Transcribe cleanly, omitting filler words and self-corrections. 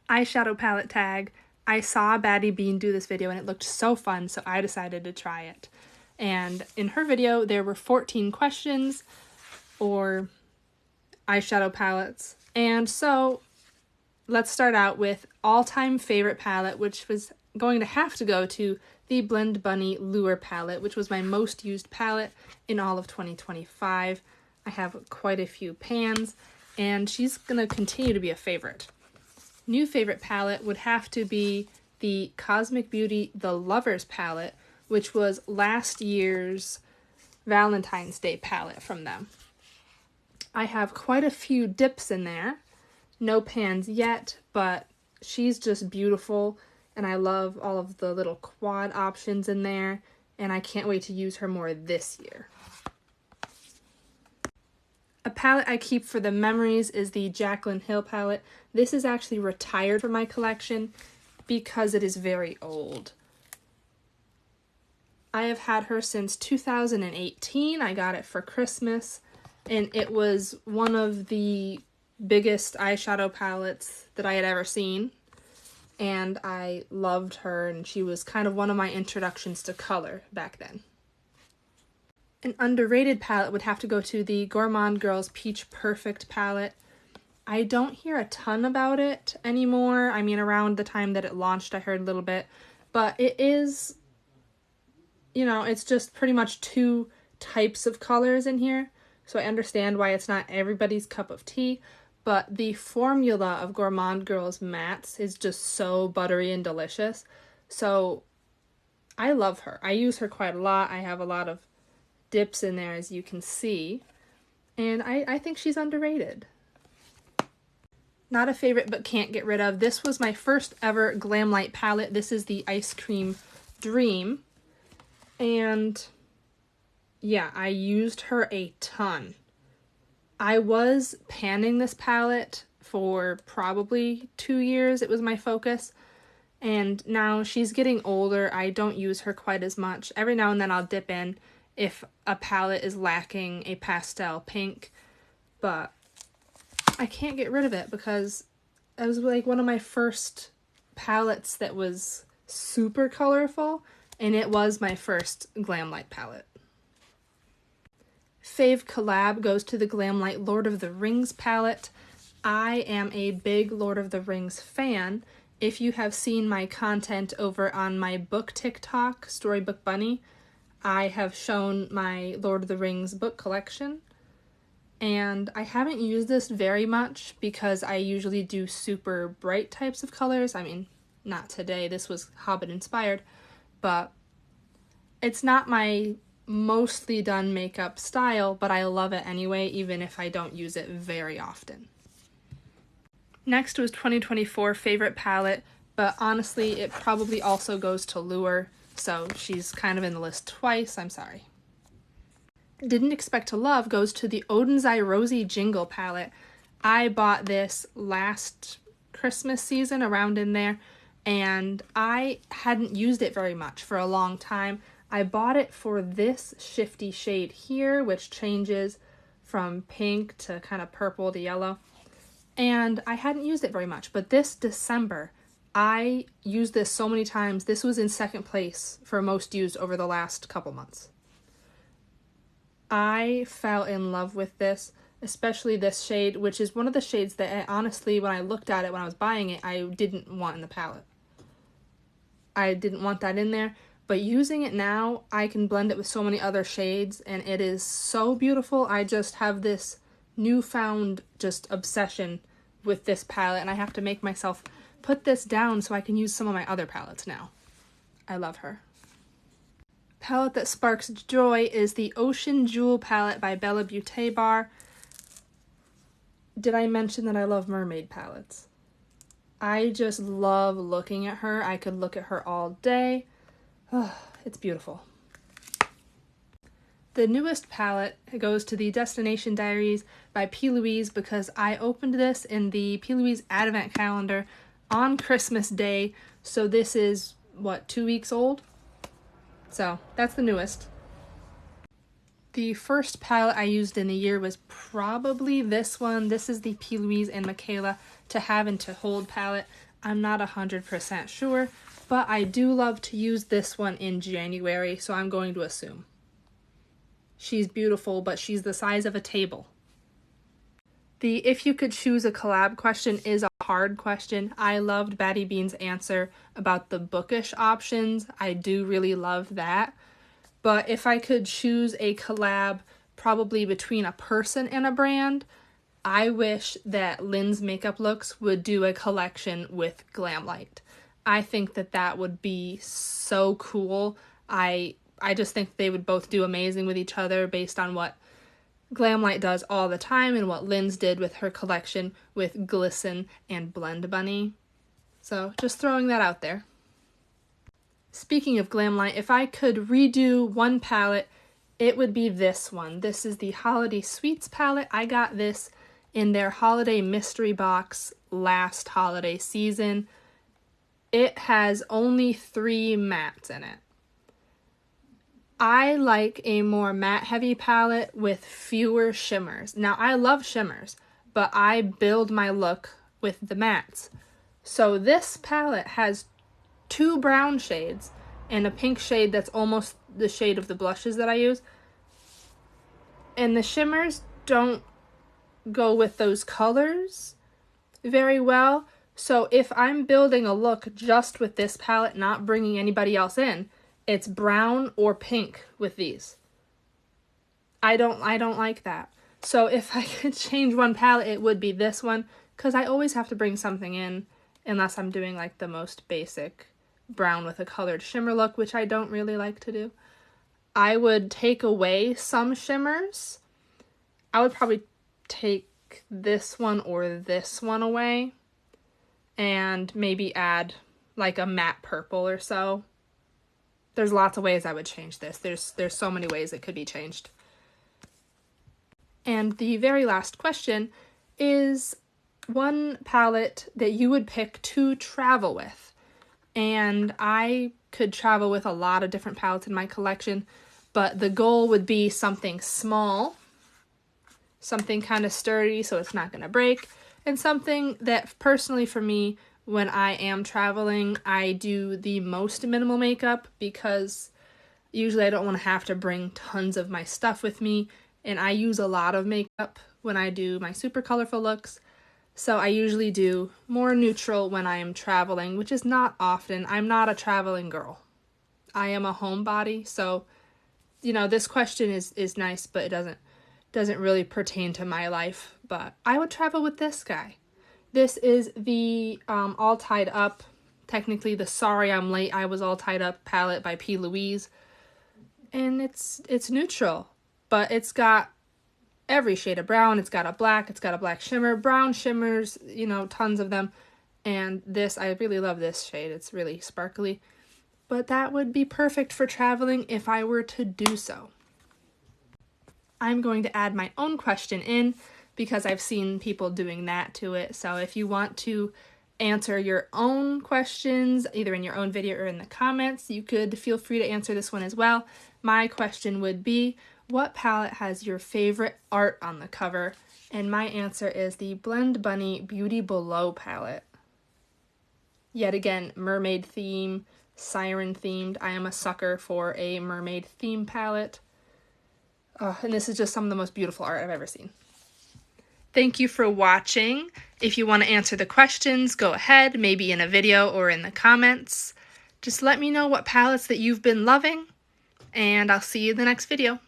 eyeshadow palette tag. I saw Baddie Bean do this video and it looked so fun, so I decided to try it. And in her video, there were 14 questions or eyeshadow palettes. And so let's start out with all-time favorite palette, which was going to have to go to the Blend Bunny Lure palette, which was my most used palette in all of 2025. I have quite a few pans, and she's going to continue to be a favorite. New favorite palette would have to be the Cosmic Beauty The Lovers palette, which was last year's Valentine's Day palette from them. I have quite a few dips in there. No pans yet, but she's just beautiful, and I love all of the little quad options in there, and I can't wait to use her more this year. A palette I keep for the memories is the Jaclyn Hill palette. This is actually retired from my collection because it is very old. I have had her since 2018. I got it for Christmas, and it was one of the biggest eyeshadow palettes that I had ever seen. And I loved her, and she was kind of one of my introductions to color back then. An underrated palette would have to go to the Gourmand Girls Peach Perfect palette. I don't hear a ton about it anymore. I mean, around the time that it launched, I heard a little bit. But it is, you know, it's just pretty much two types of colors in here. So I understand why it's not everybody's cup of tea. But the formula of Gourmand Girls mattes is just so buttery and delicious. So I love her. I use her quite a lot. I have a lot of dips in there, as you can see. And I think she's underrated. Not a favorite, but can't get rid of. This was my first ever Glamlight palette. This is the Ice Cream Dream. And yeah, I used her a ton. I was panning this palette for probably 2 years. It was my focus. And now she's getting older. I don't use her quite as much. Every now and then I'll dip in if a palette is lacking a pastel pink. But I can't get rid of it because it was like one of my first palettes that was super colorful. And it was my first Glamlight palette. Fave Collab goes to the Glamlight Lord of the Rings palette. I am a big Lord of the Rings fan. If you have seen my content over on my book TikTok, Storybook Bunny, I have shown my Lord of the Rings book collection. And I haven't used this very much because I usually do super bright types of colors. I mean, not today. This was Hobbit inspired. But it's not my mostly done makeup style, but I love it anyway, even if I don't use it very often. Next was 2024 favorite palette, but honestly, it probably also goes to Lure, so she's kind of in the list twice. I'm sorry. Didn't Expect to Love goes to the Odin's Eye Rosy Jingle palette. I bought this last Christmas season, around in there, and I hadn't used it very much for a long time. I bought it for this shifty shade here, which changes from pink to kind of purple to yellow. And I hadn't used it very much, but this December, I used this so many times. This was in second place for most used over the last couple months. I fell in love with this, especially this shade, which is one of the shades that honestly, when I looked at it when I was buying it, I didn't want in the palette. I didn't want that in there. But using it now, I can blend it with so many other shades, and it is so beautiful. I just have this newfound just obsession with this palette, and I have to make myself put this down so I can use some of my other palettes now. I love her. Palette that sparks joy is the Ocean Jewel palette by Bella Beauté Bar. Did I mention that I love mermaid palettes? I just love looking at her. I could look at her all day. Oh, it's beautiful. The newest palette goes to the Destination Diaries by P. Louise because I opened this in the P. Louise Advent Calendar on Christmas Day. So this is, what, 2 weeks old? So that's the newest. The first palette I used in the year was probably this one. This is the P. Louise and Michaela To Have and To Hold palette. I'm not 100% sure, but I do love to use this one in January, so I'm going to assume. She's beautiful, but she's the size of a table. The if you could choose a collab question is a hard question. I loved Batty Bean's answer about the bookish options. I do really love that. But if I could choose a collab probably between a person and a brand, I wish that Lynn's Makeup Looks would do a collection with Glamlight. I think that that would be so cool. I just think they would both do amazing with each other based on what Glamlight does all the time and what Lynn's did with her collection with Glisten and Blend Bunny. So just throwing that out there. Speaking of Glamlight, if I could redo one palette, it would be this one. This is the Holiday Sweets palette. I got this in their holiday mystery box last holiday season. It has only 3 mattes in it. I like a more matte heavy palette with fewer shimmers. Now I love shimmers, but I build my look with the mattes. So this palette has 2 brown shades and a pink shade that's almost the shade of the blushes that I use. And the shimmers don't go with those colors very well. So if I'm building a look just with this palette, not bringing anybody else in, it's brown or pink with these. I don't like that. So if I could change one palette, it would be this one, because I always have to bring something in unless I'm doing like the most basic brown with a colored shimmer look, which I don't really like to do. I would take away some shimmers. I would probably take this one or this one away and maybe add like a matte purple or so. There's lots of ways I would change this. There's so many ways it could be changed. And the very last question is one palette that you would pick to travel with. And I could travel with a lot of different palettes in my collection, but the goal would be something small, something kind of sturdy so it's not going to break, and something that personally for me, when I am traveling, I do the most minimal makeup because usually I don't want to have to bring tons of my stuff with me, and I use a lot of makeup when I do my super colorful looks. So I usually do more neutral when I am traveling, which is not often. I'm not a traveling girl. I am a homebody, so you know, this question is nice, but it doesn't really pertain to my life. But I would travel with this guy. This is the All Tied Up, technically the Sorry I'm Late, I Was All Tied Up palette by P. Louise. And it's neutral, but it's got every shade of brown. It's got a black shimmer, brown shimmers, you know, tons of them. And this, I really love this shade. It's really sparkly. But that would be perfect for traveling if I were to do so. I'm going to add my own question in because I've seen people doing that to it. So if you want to answer your own questions, either in your own video or in the comments, you could feel free to answer this one as well. My question would be, what palette has your favorite art on the cover? And my answer is the Blend Bunny Beauty Below palette. Yet again, mermaid theme, siren themed. I am a sucker for a mermaid theme palette. And this is just some of the most beautiful art I've ever seen. Thank you for watching. If you want to answer the questions, go ahead, maybe in a video or in the comments. Just let me know what palettes that you've been loving, and I'll see you in the next video.